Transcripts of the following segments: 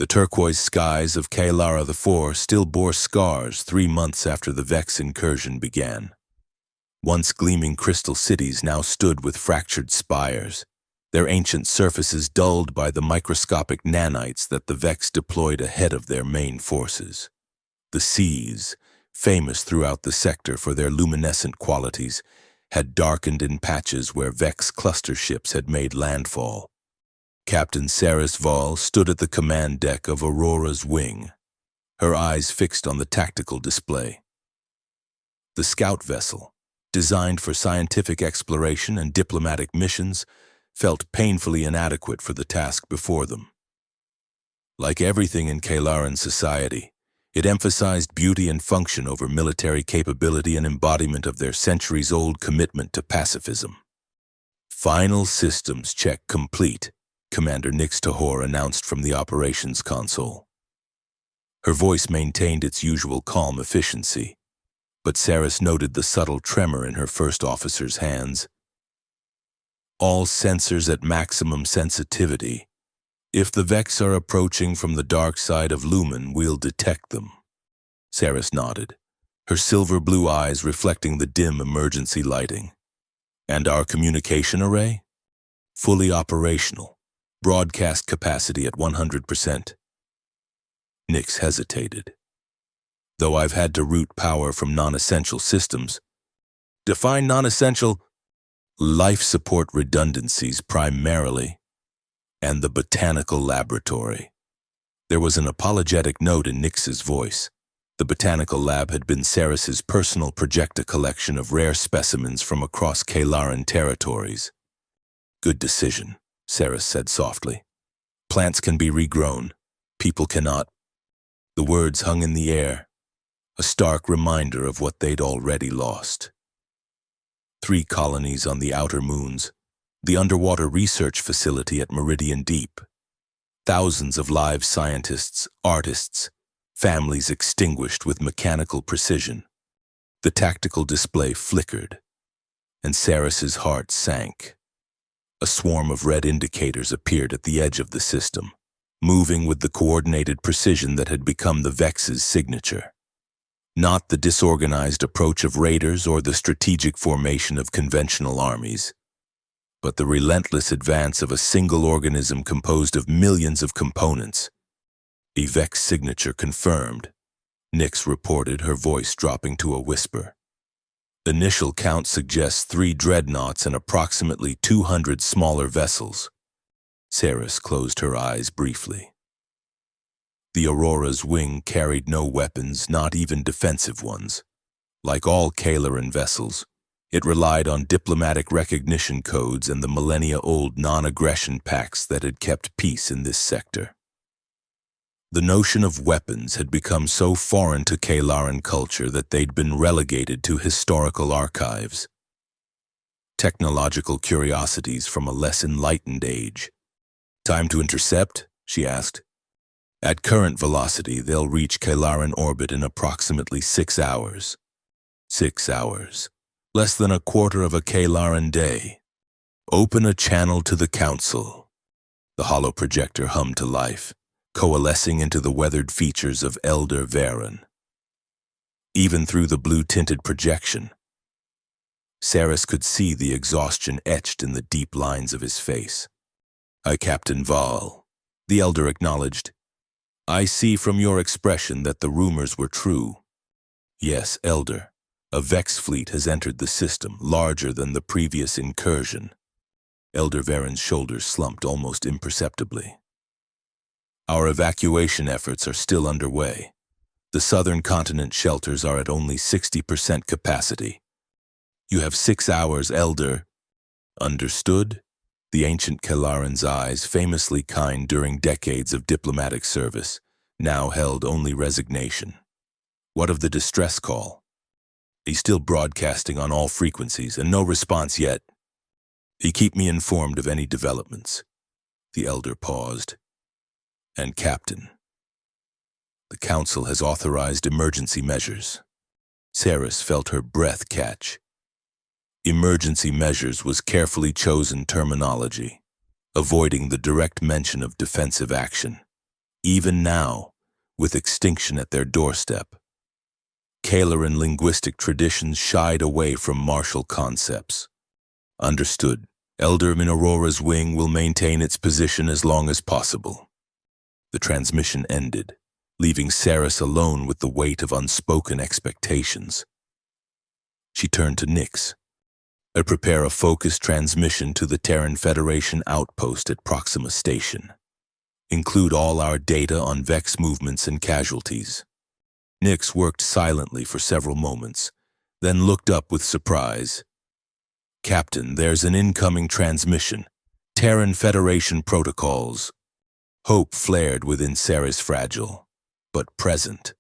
The turquoise skies of Kalara IV still bore scars 3 months after the Vex incursion began. Once gleaming crystal cities now stood with fractured spires, their ancient surfaces dulled by the microscopic nanites that the Vex deployed ahead of their main forces. The seas, famous throughout the sector for their luminescent qualities, had darkened in patches where Vex cluster ships had made landfall. Captain Saris Val stood at the command deck of Aurora's wing, her eyes fixed on the tactical display. The scout vessel, designed for scientific exploration and diplomatic missions, felt painfully inadequate for the task before them. Like everything in Kalaran society, it emphasized beauty and function over military capability and embodiment of their centuries-old commitment to pacifism. "Final systems check complete," Commander Nix Tahor announced from the operations console. Her voice maintained its usual calm efficiency, but Saris noted the subtle tremor in her first officer's hands. "All sensors at maximum sensitivity. If the Vex are approaching from the dark side of Lumen, we'll detect them." Saris nodded, her silver-blue eyes reflecting the dim emergency lighting. "And our communication array? Fully operational. Broadcast capacity at 100%. Nix hesitated. "Though I've had to route power from non-essential systems." "Define non-essential." "Life support redundancies primarily. And the botanical laboratory." There was an apologetic note in Nix's voice. The botanical lab had been Saris's personal projecta collection of rare specimens from across Kalaran territories. "Good decision," Saris said softly. "Plants can be regrown. People cannot." The words hung in the air, a stark reminder of what they'd already lost. 3 colonies on the outer moons, the underwater research facility at Meridian Deep. Thousands of live scientists, artists, families extinguished with mechanical precision. The tactical display flickered, and Saris's heart sank. A swarm of red indicators appeared at the edge of the system, moving with the coordinated precision that had become the Vex's signature. Not the disorganized approach of raiders or the strategic formation of conventional armies, but the relentless advance of a single organism composed of millions of components. "A Vex signature confirmed," Nix reported, her voice dropping to a whisper. "Initial count suggests 3 dreadnoughts and approximately 200 smaller vessels." Saris closed her eyes briefly. The Aurora's wing carried no weapons, not even defensive ones. Like all Kalaran vessels, it relied on diplomatic recognition codes and the millennia-old non-aggression pacts that had kept peace in this sector. The notion of weapons had become so foreign to Kalaran culture that they'd been relegated to historical archives. Technological curiosities from a less enlightened age. "Time to intercept?" she asked. "At current velocity, they'll reach Kalaran orbit in approximately 6 hours. 6 hours. Less than a quarter of a Kalaran day. Open a channel to the Council." The hollow projector hummed to life, coalescing into the weathered features of Elder Varen. Even through the blue-tinted projection, Saris could see the exhaustion etched in the deep lines of his face. "Aye, Captain Val," the Elder acknowledged. "I see from your expression that the rumors were true." "Yes, Elder. A Vex fleet has entered the system, larger than the previous incursion." Elder Varen's shoulders slumped almost imperceptibly. "Our evacuation efforts are still underway. The southern continent shelters are at only 60% capacity. You have 6 hours, Elder." "Understood?" The ancient Kalaran's eyes, famously kind during decades of diplomatic service, now held only resignation. "What of the distress call?" "He's still broadcasting on all frequencies and no response yet." "He keep me informed of any developments." The Elder paused. "And Captain, the Council has authorized emergency measures." Saris felt her breath catch. Emergency measures was carefully chosen terminology, avoiding the direct mention of defensive action. even now, with extinction at their doorstep. Kaleran linguistic traditions shied away from martial concepts. Understood. Elder Minaurora's wing will maintain its position as long as possible. The transmission ended, leaving Saris alone with the weight of unspoken expectations. She turned to Nyx. "I prepare a focused transmission to the Terran Federation outpost at Proxima Station. Include all our data on Vex movements and casualties." Nyx worked silently for several moments, then looked up with surprise. "Captain, there's an incoming transmission. Terran Federation protocols." Hope flared within Sarah's fragile, but present.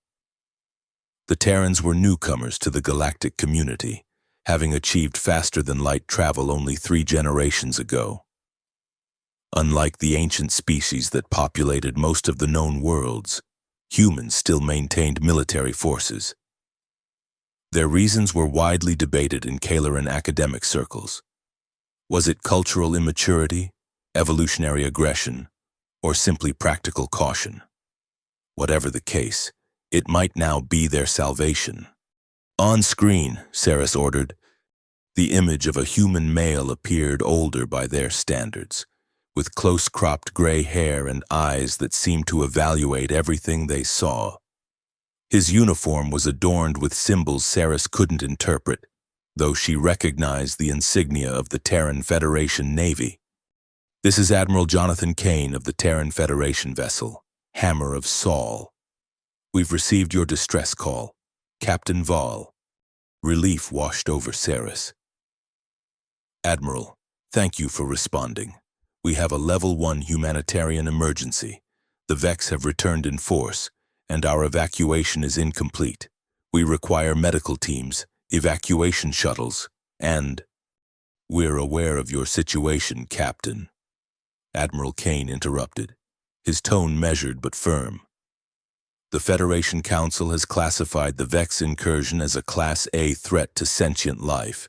The Terrans were newcomers to the galactic community, having achieved faster-than-light travel only 3 generations ago. Unlike the ancient species that populated most of the known worlds, humans still maintained military forces. Their reasons were widely debated in Kaleran academic circles. Was it cultural immaturity, evolutionary aggression, or simply practical caution? Whatever the case, it might now be their salvation. "On screen," Saris ordered. The image of a human male appeared older by their standards, with close-cropped gray hair and eyes that seemed to evaluate everything they saw. His uniform was adorned with symbols Saris couldn't interpret, though she recognized the insignia of the Terran Federation Navy. "This is Admiral Jonathan Kane of the Terran Federation vessel, Hammer of Saul. We've received your distress call. Captain Vol." Relief washed over Saris. "Admiral, thank you for responding. We have a Level 1 humanitarian emergency. The Vex have returned in force, and our evacuation is incomplete. We require medical teams, evacuation shuttles, and—" "We're aware of your situation, Captain." Admiral Kane interrupted, his tone measured but firm. "The Federation Council has classified the Vex incursion as a Class A threat to sentient life.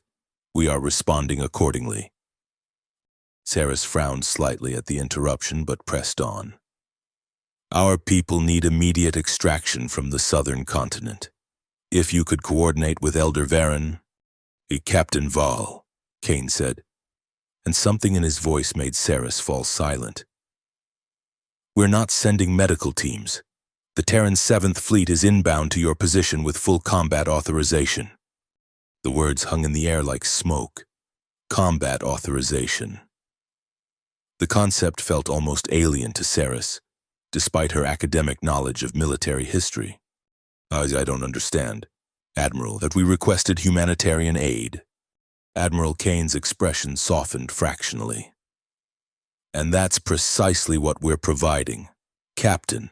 We are responding accordingly." Saris frowned slightly at the interruption but pressed on. "Our people need immediate extraction from the southern continent. If you could coordinate with Elder Varen—" "Captain Vol," Kane said, and something in his voice made Saris fall silent. "We're not sending medical teams. The Terran 7th Fleet is inbound to your position with full combat authorization." The words hung in the air like smoke. Combat authorization. The concept felt almost alien to Saris, despite her academic knowledge of military history. I don't understand, Admiral, that we requested humanitarian aid." Admiral Kane's expression softened fractionally. "And that's precisely what we're providing, Captain.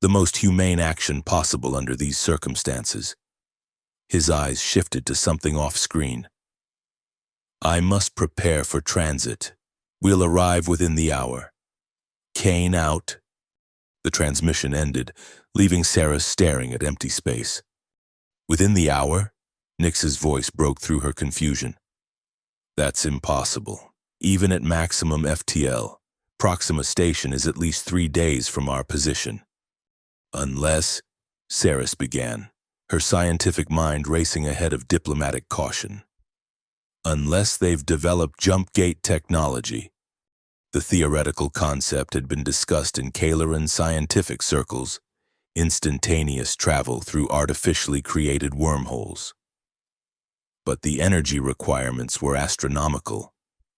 The most humane action possible under these circumstances." His eyes shifted to something off-screen. "I must prepare for transit. We'll arrive within the hour. Kane out." The transmission ended, leaving Sarah staring at empty space. "Within the hour?" Nyx's voice broke through her confusion. "That's impossible. Even at maximum FTL, Proxima Station is at least 3 days from our position. Unless," Saris began, her scientific mind racing ahead of diplomatic caution. "Unless they've developed jump gate technology." The theoretical concept had been discussed in Kaleran scientific circles, instantaneous travel through artificially created wormholes. But the energy requirements were astronomical,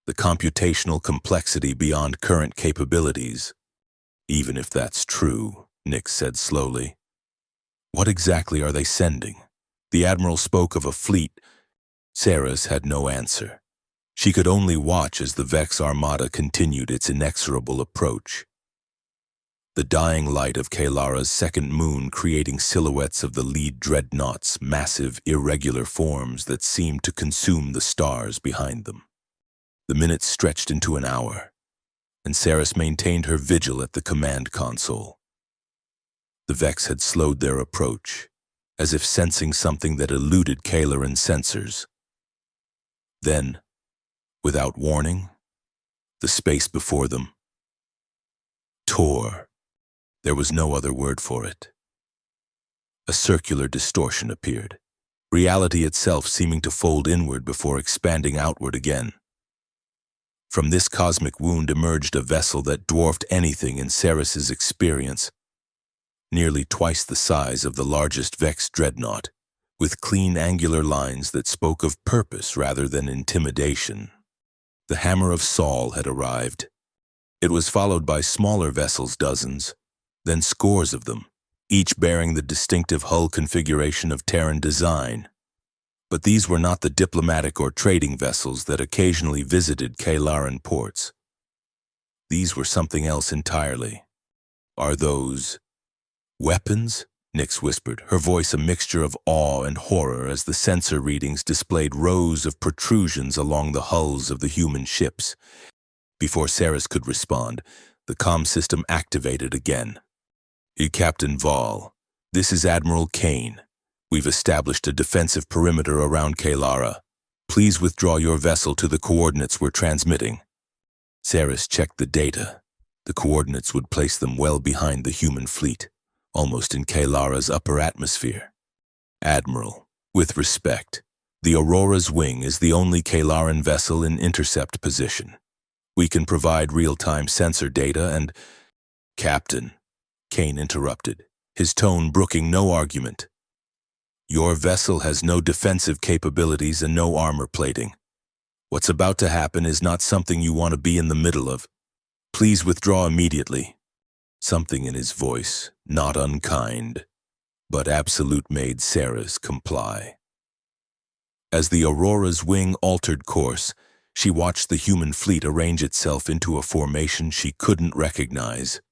the computational complexity beyond current capabilities. "Even if that's true," Nyx said slowly, "what exactly are they sending?" The Admiral spoke of a fleet. Saris had no answer. She could only watch as the Vex Armada continued its inexorable approach. The dying light of Kalara's second moon creating silhouettes of the lead dreadnoughts, massive, irregular forms that seemed to consume the stars behind them. The minutes stretched into an hour, and Saris maintained her vigil at the command console. The Vex had slowed their approach, as if sensing something that eluded Kaleran's sensors. Then, without warning, the space before them tore. There was no other word for it. A circular distortion appeared, reality itself seeming to fold inward before expanding outward again. From this cosmic wound emerged a vessel that dwarfed anything in Ceres's experience, nearly twice the size of the largest Vex dreadnought, with clean angular lines that spoke of purpose rather than intimidation. The Hammer of Sol had arrived. It was followed by smaller vessels, dozens, then scores of them, each bearing the distinctive hull configuration of Terran design. But these were not the diplomatic or trading vessels that occasionally visited Kalaran ports. These were something else entirely. Are those weapons? Nyx whispered, her voice a mixture of awe and horror as the sensor readings displayed rows of protrusions along the hulls of the human ships. Before Ceres could respond, the comm system activated again. Captain Vol, this is Admiral Kane. We've established a defensive perimeter around Kalara. Please withdraw your vessel to the coordinates we're transmitting. Ceres checked the data. The coordinates would place them well behind the human fleet, almost in Kalara's upper atmosphere. Admiral, with respect, the Aurora's wing is the only Kalaran vessel in intercept position. We can provide real-time sensor data and— Captain, Kane interrupted, his tone brooking no argument. Your vessel has no defensive capabilities and no armor plating. What's about to happen is not something you want to be in the middle of. Please withdraw immediately. Something in his voice, not unkind, but absolute, made Ceres comply. As the Aurora's wing altered course, she watched the human fleet arrange itself into a formation she couldn't recognize.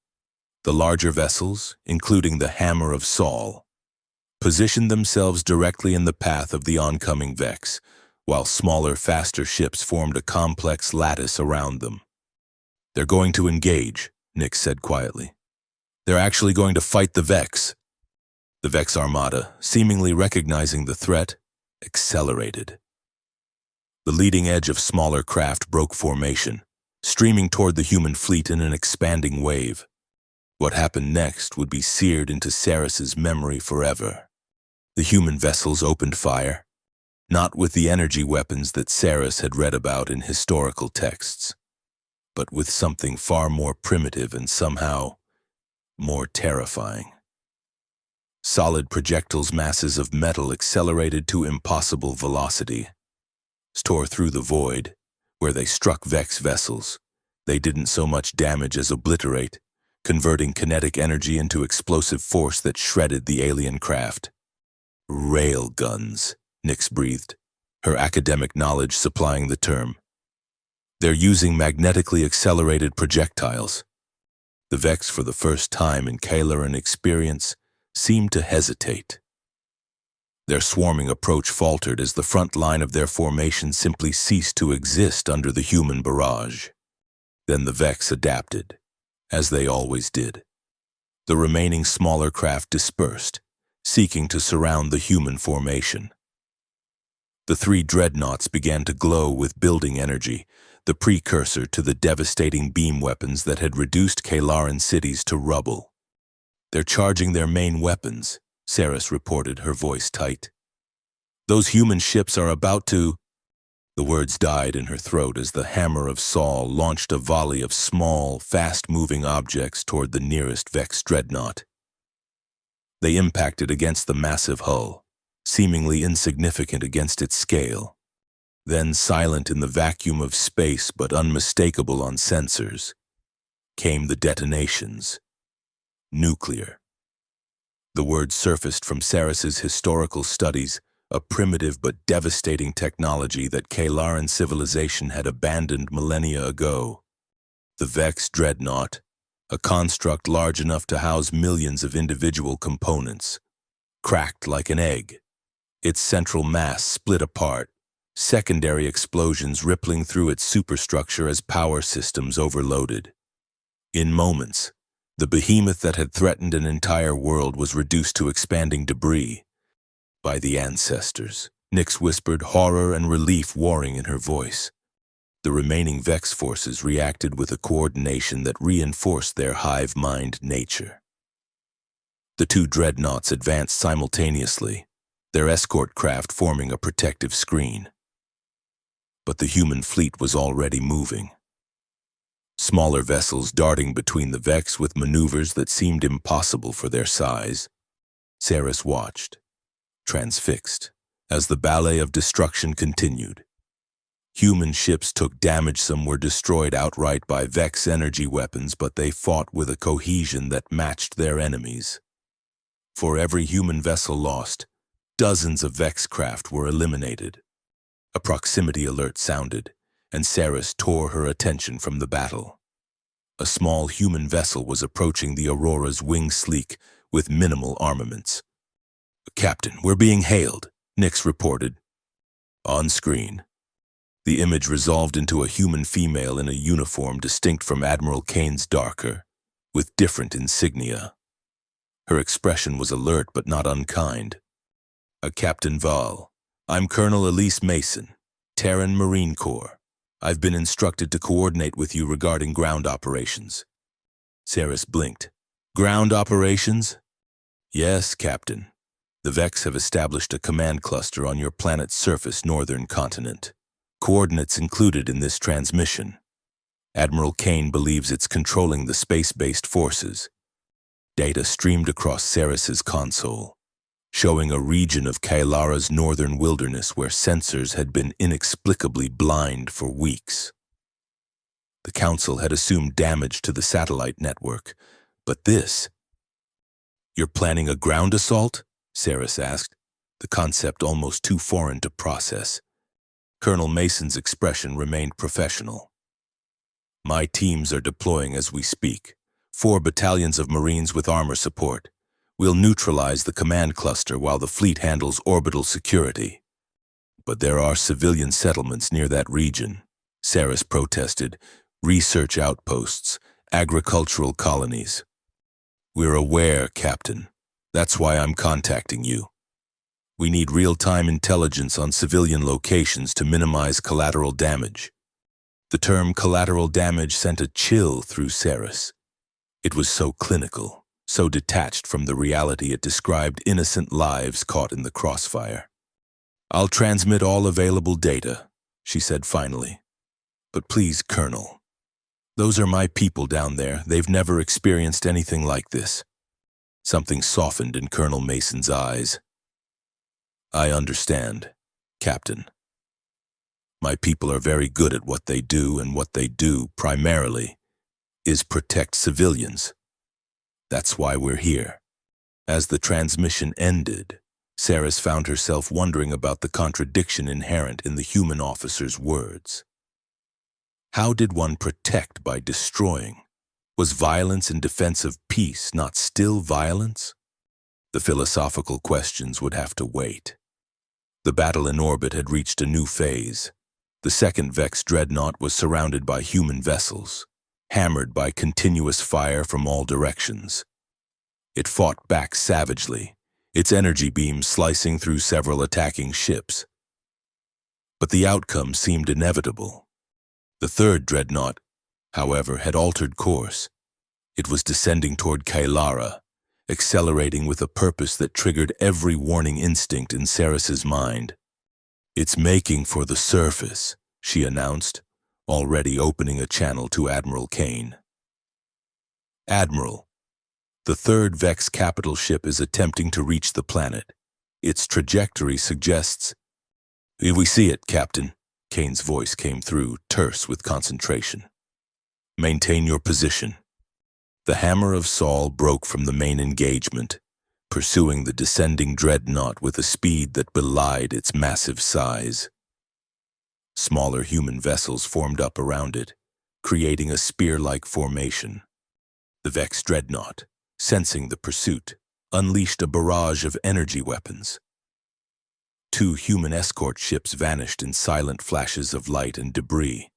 The larger vessels, including the Hammer of Sol, positioned themselves directly in the path of the oncoming Vex, while smaller, faster ships formed a complex lattice around them. They're going to engage, Nyx said quietly. They're actually going to fight the Vex. The Vex Armada, seemingly recognizing the threat, accelerated. The leading edge of smaller craft broke formation, streaming toward the human fleet in an expanding wave. What happened next would be seared into Ceres's memory forever. The human vessels opened fire, not with the energy weapons that Ceres had read about in historical texts, but with something far more primitive and somehow more terrifying. Solid projectiles, masses of metal accelerated to impossible velocity, tore through the void. Where they struck Vex vessels, they didn't so much damage as obliterate, converting kinetic energy into explosive force that shredded the alien craft. Rail guns, Nyx breathed, her academic knowledge supplying the term. They're using magnetically accelerated projectiles. The Vex, for the first time in Kalaran experience, seemed to hesitate. Their swarming approach faltered as the front line of their formation simply ceased to exist under the human barrage. Then the Vex adapted, as they always did. The remaining smaller craft dispersed, seeking to surround the human formation. The three dreadnoughts began to glow with building energy, the precursor to the devastating beam weapons that had reduced Kalaran cities to rubble. They're charging their main weapons, Ceres reported, her voice tight. Those human ships are about to— The words died in her throat as the Hammer of Sol launched a volley of small, fast-moving objects toward the nearest Vex dreadnought. They impacted against the massive hull, seemingly insignificant against its scale, then silent in the vacuum of space but unmistakable on sensors, came the detonations. Nuclear. The word surfaced from Ceres's historical studies, a primitive but devastating technology that Kalaran civilization had abandoned millennia ago. The Vex dreadnought, a construct large enough to house millions of individual components, cracked like an egg, its central mass split apart, secondary explosions rippling through its superstructure as power systems overloaded. In moments, the behemoth that had threatened an entire world was reduced to expanding debris. By the ancestors, Nyx whispered, horror and relief warring in her voice. The remaining Vex forces reacted with a coordination that reinforced their hive-mind nature. The two dreadnoughts advanced simultaneously, their escort craft forming a protective screen. But the human fleet was already moving. Smaller vessels darting between the Vex with maneuvers that seemed impossible for their size. Saris watched, transfixed, as the ballet of destruction continued. Human ships took damage, some were destroyed outright by Vex energy weapons, but they fought with a cohesion that matched their enemies. For every human vessel lost, dozens of Vex craft were eliminated. A proximity alert sounded, and Saris tore her attention from the battle. A small human vessel was approaching the Aurora's wing sleek with minimal armaments. "Captain, we're being hailed," Nyx reported. On screen, the image resolved into a human female in a uniform distinct from Admiral Kane's darker, with different insignia. Her expression was alert but not unkind. "Captain Val, I'm Colonel Elise Mason, Terran Marine Corps. I've been instructed to coordinate with you regarding ground operations." Saris blinked. "Ground operations?" "Yes, Captain. The Vex have established a command cluster on your planet's surface northern continent. Coordinates included in this transmission. Admiral Kane believes it's controlling the space-based forces." Data streamed across Saris's console, showing a region of Kailara's northern wilderness where sensors had been inexplicably blind for weeks. The Council had assumed damage to the satellite network, but this— "You're planning a ground assault?" Saris asked, the concept almost too foreign to process. Colonel Mason's expression remained professional. "My teams are deploying as we speak, 4 battalions of Marines with armor support. We'll neutralize the command cluster while the fleet handles orbital security." "But there are civilian settlements near that region," Saris protested. "Research outposts, agricultural colonies." "We're aware, Captain. That's why I'm contacting you. We need real-time intelligence on civilian locations to minimize collateral damage." The term collateral damage sent a chill through Saris. It was so clinical, so detached from the reality it described innocent lives caught in the crossfire. "I'll transmit all available data," she said finally. "But please, Colonel, those are my people down there. They've never experienced anything like this." Something softened in Colonel Mason's eyes. "I understand, Captain. My people are very good at what they do, and what they do, primarily, is protect civilians. That's why we're here." As the transmission ended, Saris found herself wondering about the contradiction inherent in the human officer's words. How did one protect by destroying? Was violence in defense of peace not still violence? The philosophical questions would have to wait. The battle in orbit had reached a new phase. The second Vex dreadnought was surrounded by human vessels, hammered by continuous fire from all directions. It fought back savagely, its energy beams slicing through several attacking ships. But the outcome seemed inevitable. The third dreadnought, however, had altered course. It was descending toward Kailara, accelerating with a purpose that triggered every warning instinct in Saris's mind. "It's making for the surface," she announced, already opening a channel to Admiral Kane. "Admiral, the third Vex capital ship is attempting to reach the planet. Its trajectory suggests—" "We see it, Captain." Kane's voice came through, terse with concentration. "Maintain your position." The hammer of Saul broke from the main engagement, pursuing the descending dreadnought with a speed that belied its massive size. Smaller human vessels formed up around it, creating a spear-like formation. The Vex dreadnought, sensing the pursuit, unleashed a barrage of energy weapons. 2 human escort ships vanished in silent flashes of light and debris,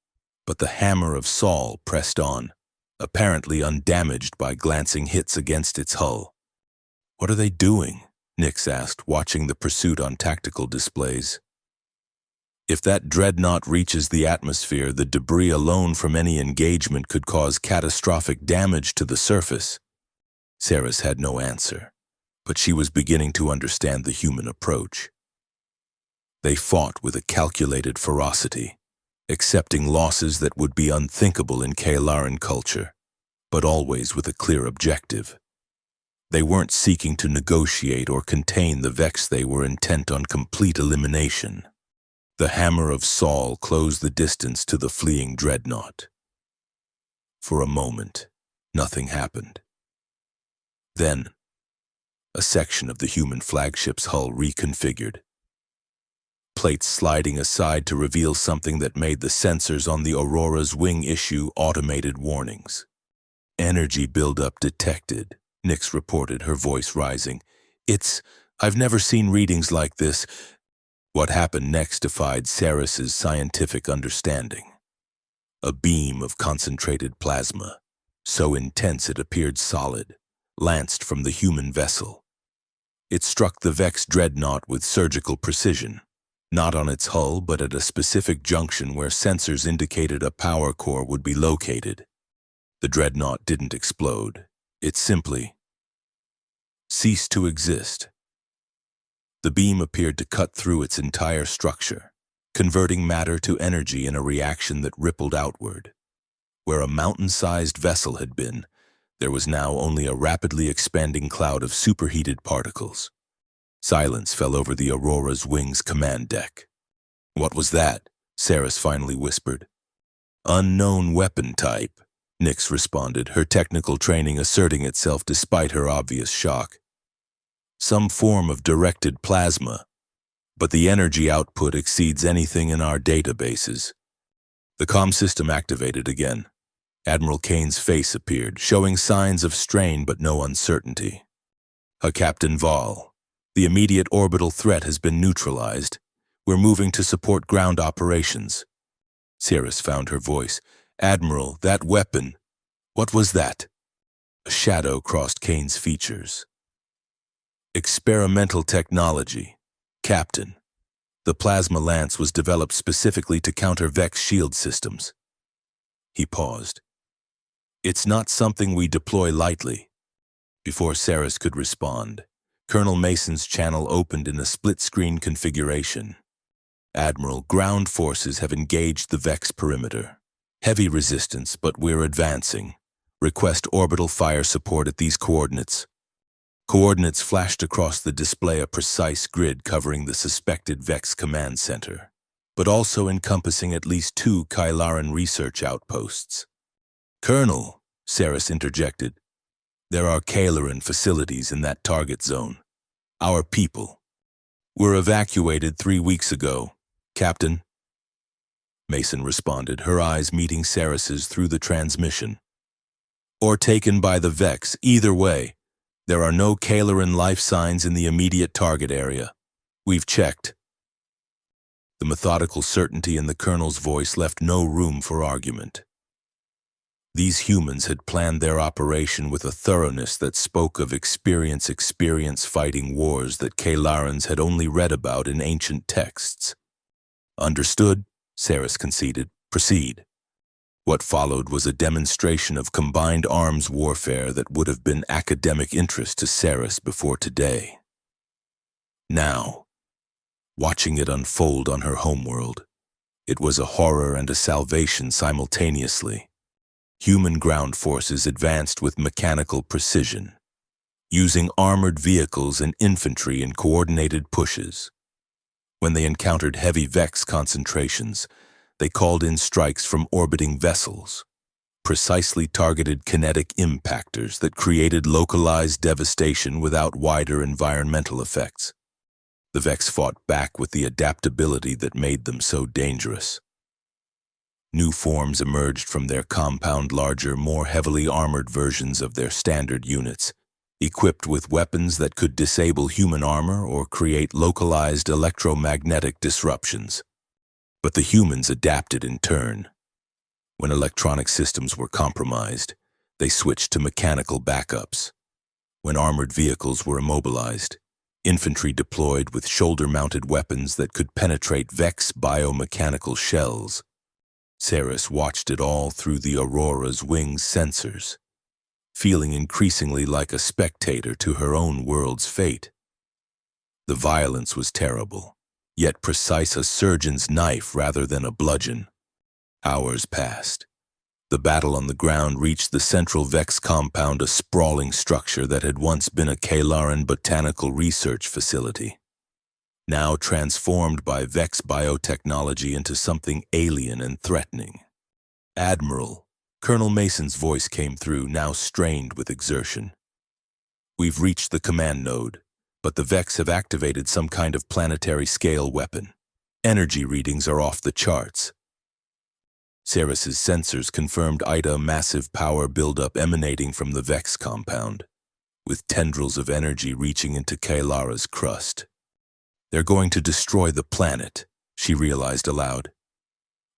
but the hammer of Saul pressed on, apparently undamaged by glancing hits against its hull. "What are they doing?" Nyx asked, watching the pursuit on tactical displays. "If that dreadnought reaches the atmosphere, the debris alone from any engagement could cause catastrophic damage to the surface." Saris had no answer, But she was beginning to understand the human approach. They fought with a calculated ferocity, accepting losses that would be unthinkable in Kalaran culture, but always with a clear objective. They weren't seeking to negotiate or contain the Vex, they were intent on complete elimination. The hammer of Saul closed the distance to the fleeing dreadnought. For a moment, nothing happened. Then, a section of the human flagship's hull reconfigured, plates sliding aside to reveal something that made the sensors on the Aurora's wing issue automated warnings. Energy buildup detected, Nyx reported, her voice rising. I've never seen readings like this. What happened next defied Saris's scientific understanding. A beam of concentrated plasma, so intense it appeared solid, lanced from the human vessel. It struck the Vex dreadnought with surgical precision, not on its hull but at a specific junction where sensors indicated a power core would be located. The dreadnought didn't explode. It simply ceased to exist. The beam appeared to cut through its entire structure, converting matter to energy in a reaction that rippled outward. Where a mountain-sized vessel had been, there was now only a rapidly expanding cloud of superheated particles. Silence fell over the Aurora's wings command deck. "What was that?" Saris finally whispered. "Unknown weapon type," Nyx responded, her technical training asserting itself despite her obvious shock. "Some form of directed plasma, but the energy output exceeds anything in our databases." The comm system activated again. Admiral Kane's face appeared, showing signs of strain but no uncertainty. "Captain Vol, the immediate orbital threat has been neutralized. We're moving to support ground operations." Saris found her voice. "Admiral, that weapon, what was that?" A shadow crossed Kane's features. "Experimental technology, Captain. The plasma lance was developed specifically to counter Vex shield systems." He paused. "It's not something we deploy lightly." Before Saris could respond, Colonel Mason's channel opened in a split-screen configuration. "Admiral, ground forces have engaged the Vex perimeter. Heavy resistance, but we're advancing. Request orbital fire support at these coordinates." Coordinates flashed across the display, a precise grid covering the suspected Vex command center, but also encompassing at least 2 Kylaran research outposts. "Colonel," Saris interjected, "there are Kylaran facilities in that target zone. Our people were evacuated 3 weeks ago, Captain." Mason responded, her eyes meeting Saris's through the transmission. "Or taken by the Vex, either way. There are no Kylaran life signs in the immediate target area. We've checked." The methodical certainty in the colonel's voice left no room for argument. These humans had planned their operation with a thoroughness that spoke of experience fighting wars that Kylarans had only read about in ancient texts. "Understood," Saris conceded. "Proceed." What followed was a demonstration of combined arms warfare that would have been academic interest to Saris before today. Now, watching it unfold on her homeworld, it was a horror and a salvation simultaneously. Human ground forces advanced with mechanical precision, using armored vehicles and infantry in coordinated pushes. When they encountered heavy Vex concentrations, they called in strikes from orbiting vessels, precisely targeted kinetic impactors that created localized devastation without wider environmental effects. The Vex fought back with the adaptability that made them so dangerous. New forms emerged from their compound, larger, more heavily armored versions of their standard units, equipped with weapons that could disable human armor or create localized electromagnetic disruptions. But the humans adapted in turn. When electronic systems were compromised, they switched to mechanical backups. When armored vehicles were immobilized, infantry deployed with shoulder-mounted weapons that could penetrate Vex biomechanical shells. Saris watched it all through the Aurora's wings sensors. feeling increasingly like a spectator to her own world's fate. The violence was terrible, yet precise, a surgeon's knife rather than a bludgeon. Hours passed. The battle on the ground reached the central Vex compound, a sprawling structure that had once been a Kalaran botanical research facility, now transformed by Vex biotechnology into something alien and threatening. "Admiral," Colonel Mason's voice came through, now strained with exertion. "We've reached the command node, but the Vex have activated some kind of planetary-scale weapon. Energy readings are off the charts." Ceres's sensors confirmed a massive power buildup emanating from the Vex compound, with tendrils of energy reaching into Kalara's crust. "They're going to destroy the planet," she realized aloud.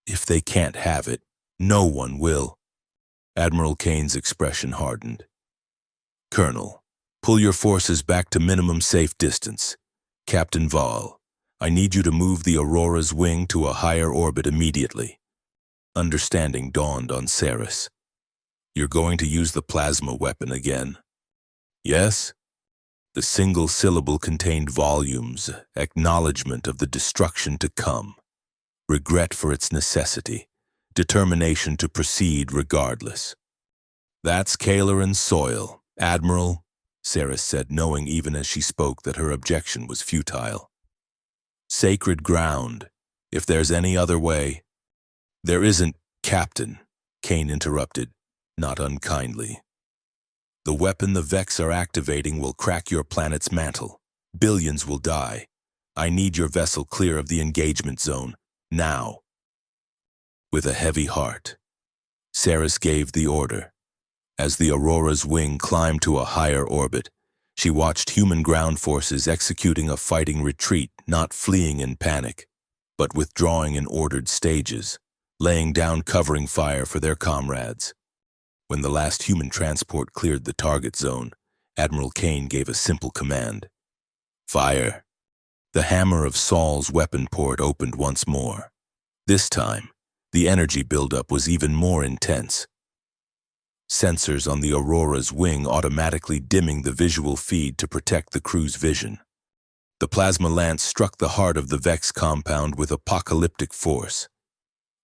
"If they can't have it, no one will." Admiral Kane's expression hardened. "Colonel, pull your forces back to minimum safe distance. Captain Vall, I need you to move the Aurora's wing to a higher orbit immediately." Understanding dawned on Ceres. "You're going to use the plasma weapon again?" "Yes." The single syllable contained volumes, acknowledgement of the destruction to come, regret for its necessity, determination to proceed regardless. "That's Kalaran soil, Admiral," Ceres said, knowing even as she spoke that her objection was futile. "Sacred ground, if there's any other way." "There isn't, Captain," Kane interrupted, not unkindly. "The weapon the Vex are activating will crack your planet's mantle. Billions will die. I need your vessel clear of the engagement zone, now." With a heavy heart, Ceres gave the order. As the Aurora's wing climbed to a higher orbit, she watched human ground forces executing a fighting retreat, not fleeing in panic, but withdrawing in ordered stages, laying down covering fire for their comrades. When the last human transport cleared the target zone, Admiral Kane gave a simple command. "Fire." The hammer of Saul's weapon port opened once more. This time, the energy buildup was even more intense. Sensors on the Aurora's wing automatically dimming the visual feed to protect the crew's vision. The plasma lance struck the heart of the Vex compound with apocalyptic force.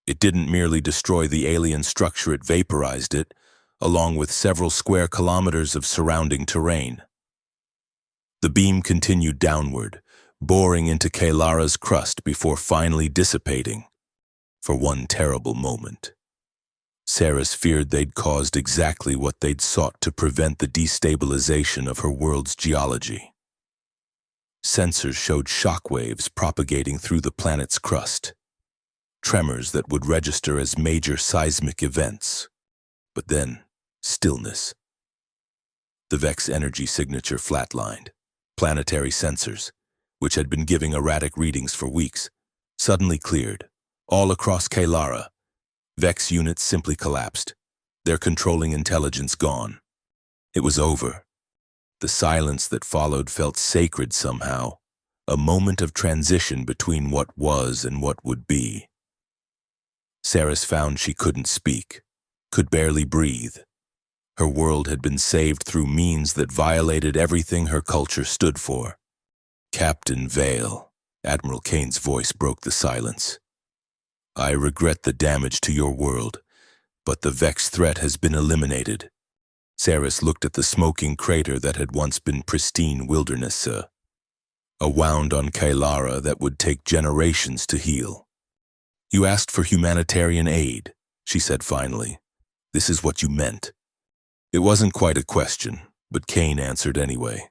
It didn't merely destroy the alien structure, it vaporized it, along with several square kilometers of surrounding terrain. The beam continued downward, boring into Kalara's crust before finally dissipating. For one terrible moment, Ceres feared they'd caused exactly what they'd sought to prevent, the destabilization of her world's geology. Sensors showed shockwaves propagating through the planet's crust, tremors that would register as major seismic events. But then, stillness. The Vex energy signature flatlined. Planetary sensors, which had been giving erratic readings for weeks, suddenly cleared. All across Kalara, Vex units simply collapsed, their controlling intelligence gone. It was over. The silence that followed felt sacred somehow, a moment of transition between what was and what would be. Ceres found she couldn't speak, could barely breathe. Her world had been saved through means that violated everything her culture stood for. "Captain Vale," Admiral Kane's voice broke the silence. "I regret the damage to your world, but the Vex threat has been eliminated." Ceres looked at the smoking crater that had once been pristine wilderness, a wound on Kalara that would take generations to heal. "You asked for humanitarian aid," she said finally. "This is what you meant." It wasn't quite a question, but Kane answered anyway.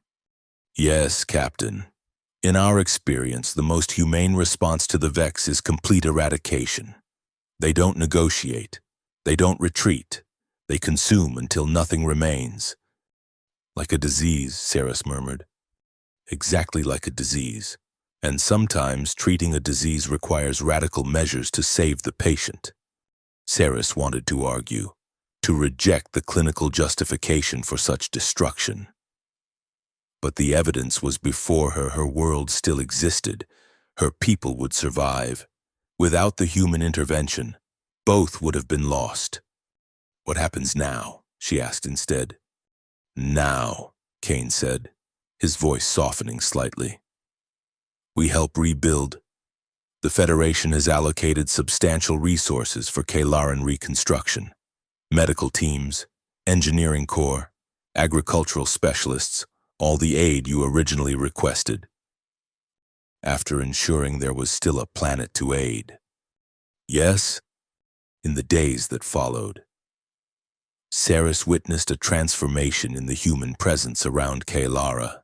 "Yes, Captain. In our experience, the most humane response to the Vex is complete eradication. They don't negotiate. They don't retreat. They consume until nothing remains." "Like a disease," Ceres murmured. "Exactly like a disease. And sometimes treating a disease requires radical measures to save the patient." Ceres wanted to argue, to reject the clinical justification for such destruction. But the evidence was before her. Her world still existed. Her people would survive. Without the human intervention, both would have been lost. "What happens now?" she asked instead. Now, Kane said, his voice softening slightly. We help rebuild. The Federation has allocated substantial resources for Kalaran reconstruction. Medical teams, engineering corps, agricultural specialists, all the aid you originally requested. After ensuring there was still a planet to aid. Yes, in the days that followed, Saris witnessed a transformation in the human presence around Kalara.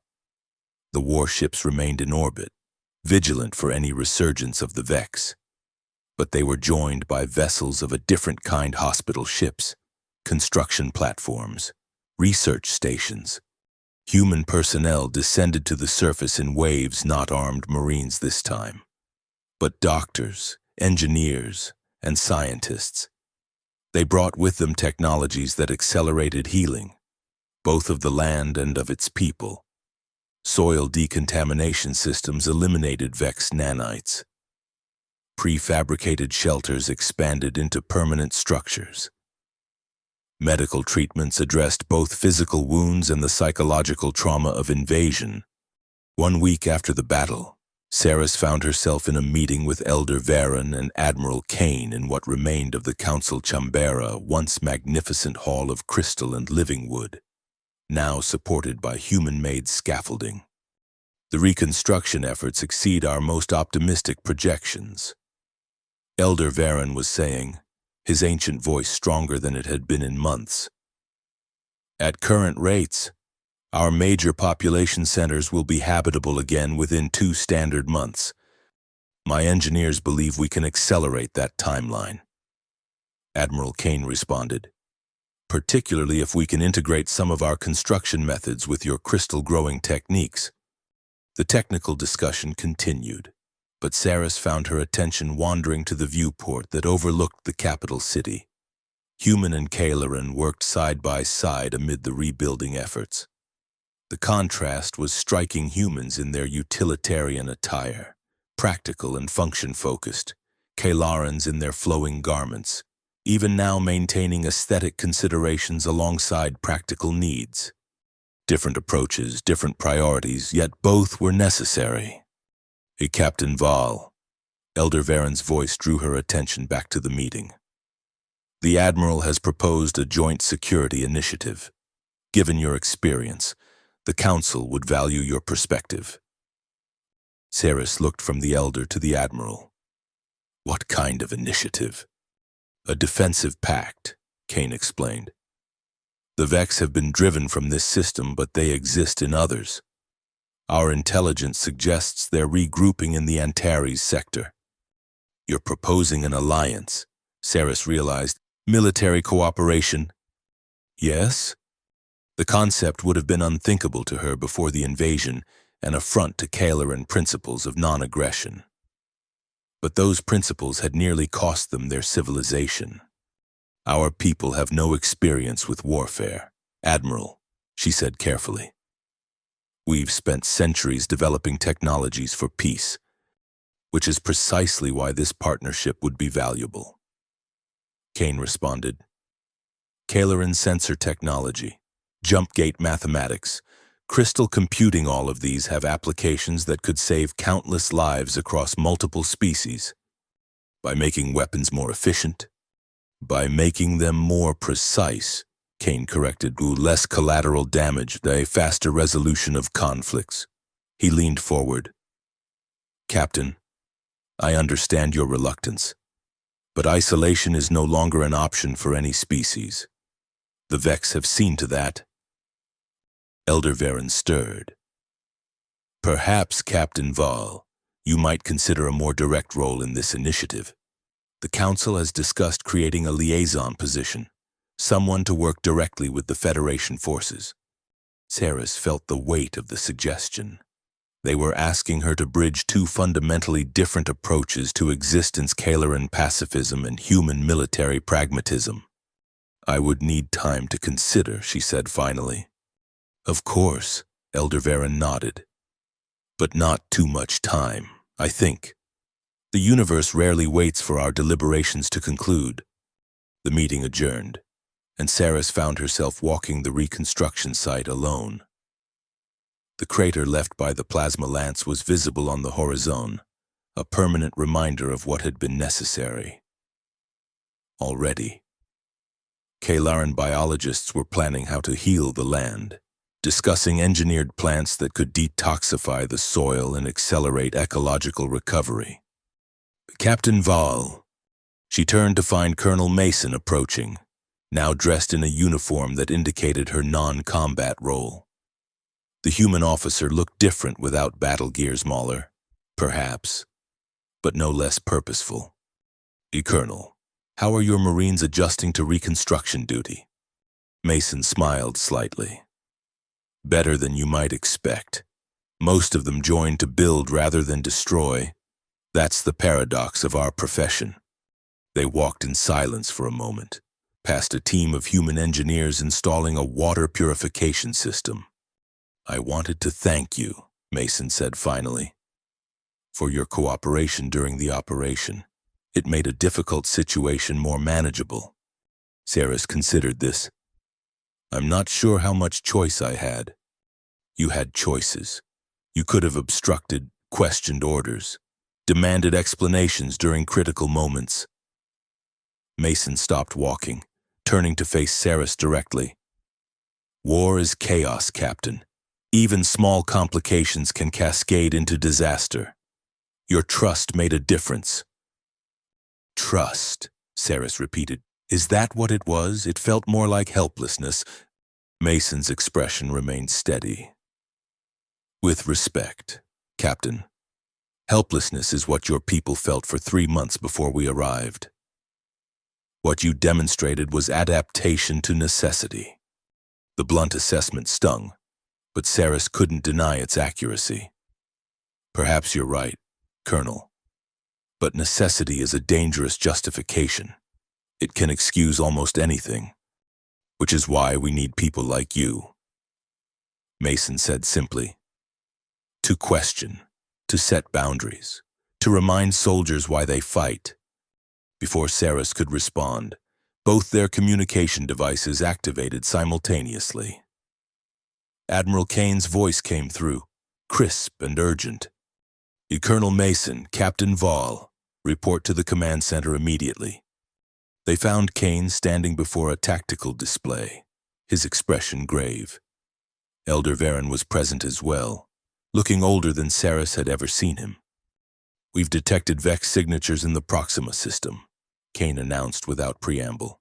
The warships remained in orbit, vigilant for any resurgence of the Vex. But they were joined by vessels of a different kind: hospital ships, construction platforms, research stations. Human personnel descended to the surface in waves, not armed Marines this time, but doctors, engineers, and scientists. They brought with them technologies that accelerated healing, both of the land and of its people. Soil decontamination systems eliminated Vex nanites. Prefabricated shelters expanded into permanent structures. Medical treatments addressed both physical wounds and the psychological trauma of invasion. 1 week after the battle, Saris found herself in a meeting with Elder Varen and Admiral Kane in what remained of the Council Chambera, once magnificent hall of crystal and living wood, now supported by human-made scaffolding. The reconstruction efforts exceed our most optimistic projections. Elder Varen was saying, his ancient voice stronger than it had been in months. At current rates, our major population centers will be habitable again within 2 standard months. My engineers believe we can accelerate that timeline. Admiral Kane responded, particularly if we can integrate some of our construction methods with your crystal growing techniques. The technical discussion continued, but Saris found her attention wandering to the viewport that overlooked the capital city. Human and Kalaran worked side by side amid the rebuilding efforts. The contrast was striking: humans in their utilitarian attire, practical and function-focused, Kalarans in their flowing garments, even now maintaining aesthetic considerations alongside practical needs. Different approaches, different priorities, yet both were necessary. Hey, Captain Val. Elder Varen's voice drew her attention back to the meeting. The Admiral has proposed a joint security initiative. Given your experience, the Council would value your perspective. Saris looked from the Elder to the Admiral. What kind of initiative? A defensive pact, Kane explained. The Vex have been driven from this system, but they exist in others. Our intelligence suggests they're regrouping in the Antares sector. You're proposing an alliance, Saris realized. Military cooperation? Yes. The concept would have been unthinkable to her before the invasion, an affront to Kalaran principles of non-aggression. But those principles had nearly cost them their civilization. Our people have no experience with warfare, Admiral, she said carefully. We've spent centuries developing technologies for peace, which is precisely why this partnership would be valuable. Kane responded. Kalaran sensor technology, jump gate mathematics, crystal computing, all of these have applications that could save countless lives across multiple species. By making weapons more efficient, by making them more precise, Kane corrected, less collateral damage, a faster resolution of conflicts. He leaned forward. Captain, I understand your reluctance, but isolation is no longer an option for any species. The Vex have seen to that. Elder Varen stirred. Perhaps, Captain Val, you might consider a more direct role in this initiative. The Council has discussed creating a liaison position, someone to work directly with the Federation forces. Saris felt the weight of the suggestion. They were asking her to bridge 2 fundamentally different approaches to existence: Kalaran pacifism and human military pragmatism. I would need time to consider, she said finally. Of course, Elder Varen nodded. But not too much time, I think. The universe rarely waits for our deliberations to conclude. The meeting adjourned. and Saris found herself walking the reconstruction site alone. The crater left by the plasma lance was visible on the horizon, a permanent reminder of what had been necessary. Already, Kalaran biologists were planning how to heal the land, discussing engineered plants that could detoxify the soil and accelerate ecological recovery. Captain Val. She turned to find Colonel Mason approaching, now dressed in a uniform that indicated her non-combat role. The human officer looked different without battle gear, smaller, perhaps, but no less purposeful. Colonel, how are your Marines adjusting to reconstruction duty? Mason smiled slightly. Better than you might expect. Most of them joined to build rather than destroy. That's the paradox of our profession. They walked in silence for a moment, past a team of human engineers installing a water purification system. I wanted to thank you, Mason said finally, for your cooperation during the operation. It made a difficult situation more manageable. Saris considered this. I'm not sure how much choice I had. You had choices. You could have obstructed, questioned orders, demanded explanations during critical moments. Mason stopped walking, turning to face Saris directly. War is chaos, Captain. Even small complications can cascade into disaster. Your trust made a difference. Trust, Saris repeated. Is that what it was? It felt more like helplessness. Mason's expression remained steady. With respect, Captain, helplessness is what your people felt for 3 months before we arrived. What you demonstrated was adaptation to necessity. The blunt assessment stung, but Saris couldn't deny its accuracy. Perhaps you're right, Colonel. But necessity is a dangerous justification. It can excuse almost anything, which is why we need people like you. Mason said simply. To question, to set boundaries, to remind soldiers why they fight. Before Saris could respond, both their communication devices activated simultaneously. Admiral Kane's voice came through, crisp and urgent. Colonel Mason, Captain Val, report to the command center immediately. They found Kane standing before a tactical display, his expression grave. Elder Varen was present as well, looking older than Saris had ever seen him. We've detected Vex signatures in the Proxima system, Kane announced without preamble.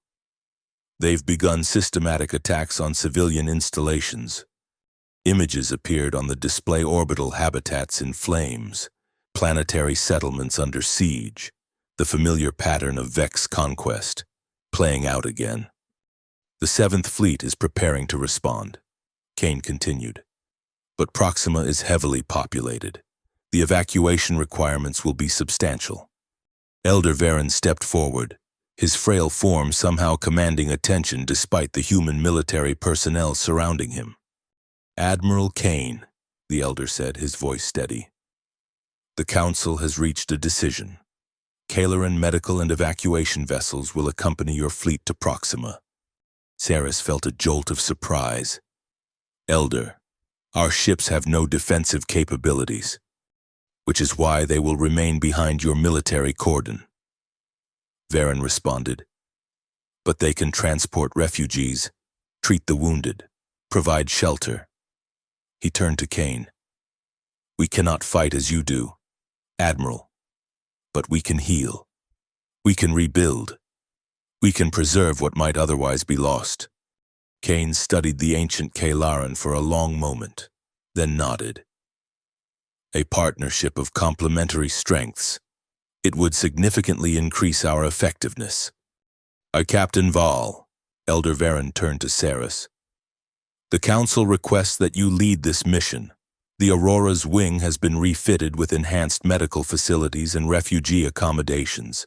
They've begun systematic attacks on civilian installations. Images appeared on the display: orbital habitats in flames, planetary settlements under siege, the familiar pattern of Vex conquest, playing out again. The 7th Fleet is preparing to respond, Kane continued. But Proxima is heavily populated. The evacuation requirements will be substantial. Elder Varen stepped forward, his frail form somehow commanding attention despite the human military personnel surrounding him. Admiral Kane, the elder said, his voice steady. The Council has reached a decision. Kalaran medical and evacuation vessels will accompany your fleet to Proxima. Saris felt a jolt of surprise. Elder, our ships have no defensive capabilities, which is why they will remain behind your military cordon. Varen responded. But they can transport refugees, treat the wounded, provide shelter. He turned to Kane. We cannot fight as you do, Admiral, but we can heal. We can rebuild. We can preserve what might otherwise be lost. Kane studied the ancient Kalaran for a long moment, then nodded. A partnership of complementary strengths. It would significantly increase our effectiveness. Captain Val, Elder Varen turned to Saris. The Council requests that you lead this mission. The Aurora's wing has been refitted with enhanced medical facilities and refugee accommodations.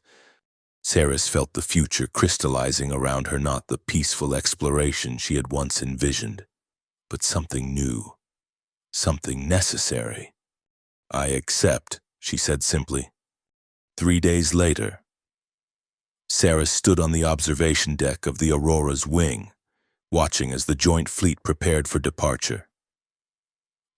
Saris felt the future crystallizing around her, not the peaceful exploration she had once envisioned, but something new, something necessary. I accept, she said simply. 3 days later, Sarah stood on the observation deck of the Aurora's wing, watching as the joint fleet prepared for departure.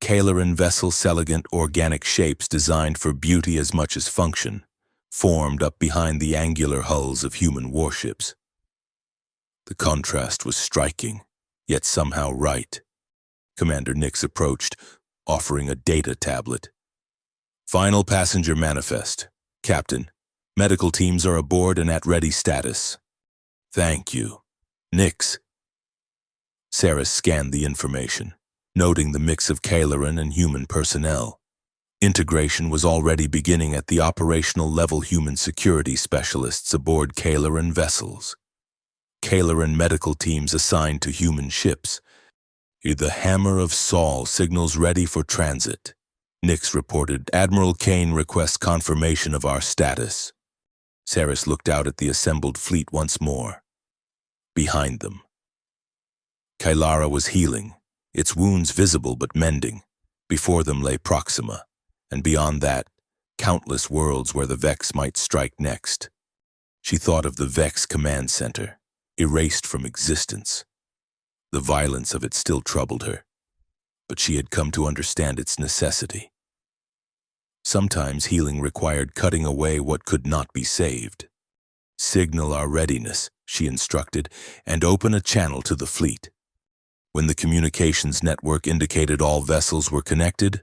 Kalaran vessels, elegant organic shapes designed for beauty as much as function, formed up behind the angular hulls of human warships. The contrast was striking, yet somehow right. Commander Nix approached, offering a data tablet. Final passenger manifest. Captain, medical teams are aboard and at ready status. Thank you. Nix. Sarah scanned the information, noting the mix of Kalaran and human personnel. Integration was already beginning at the operational level. Human security specialists aboard Kalaran vessels. Kalaran medical teams assigned to human ships. The Hammer of Saul signals ready for transit. Nix reported, Admiral Kane requests confirmation of our status. Saris looked out at the assembled fleet once more. Behind them, Kailara was healing, its wounds visible but mending. Before them lay Proxima, and beyond that, countless worlds where the Vex might strike next. She thought of the Vex command center, erased from existence. The violence of it still troubled her, but she had come to understand its necessity. Sometimes healing required cutting away what could not be saved. Signal our readiness, she instructed, and open a channel to the fleet. When the communications network indicated all vessels were connected,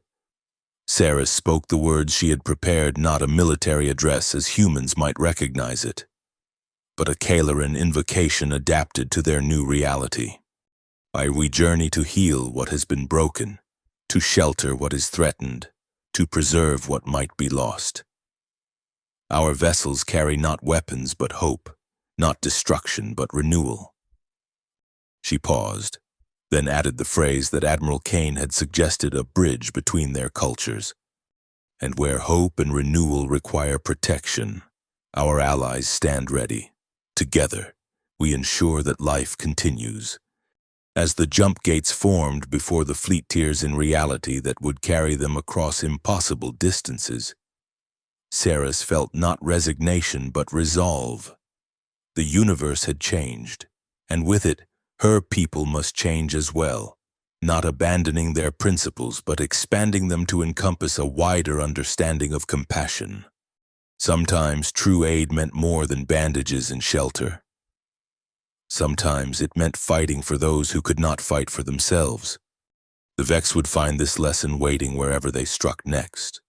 Sarah spoke the words she had prepared, not a military address as humans might recognize it, but a Kalaran invocation adapted to their new reality. We journey to heal what has been broken, to shelter what is threatened, to preserve what might be lost. Our vessels carry not weapons but hope, not destruction but renewal. She paused, then added the phrase that Admiral Kane had suggested, a bridge between their cultures. And where hope and renewal require protection, our allies stand ready. Together, we ensure that life continues. As the jump gates formed before the fleet tiers in reality that would carry them across impossible distances, Saris felt not resignation but resolve. The universe had changed, and with it, her people must change as well, not abandoning their principles but expanding them to encompass a wider understanding of compassion. Sometimes true aid meant more than bandages and shelter. Sometimes it meant fighting for those who could not fight for themselves. The Vex would find this lesson waiting wherever they struck next.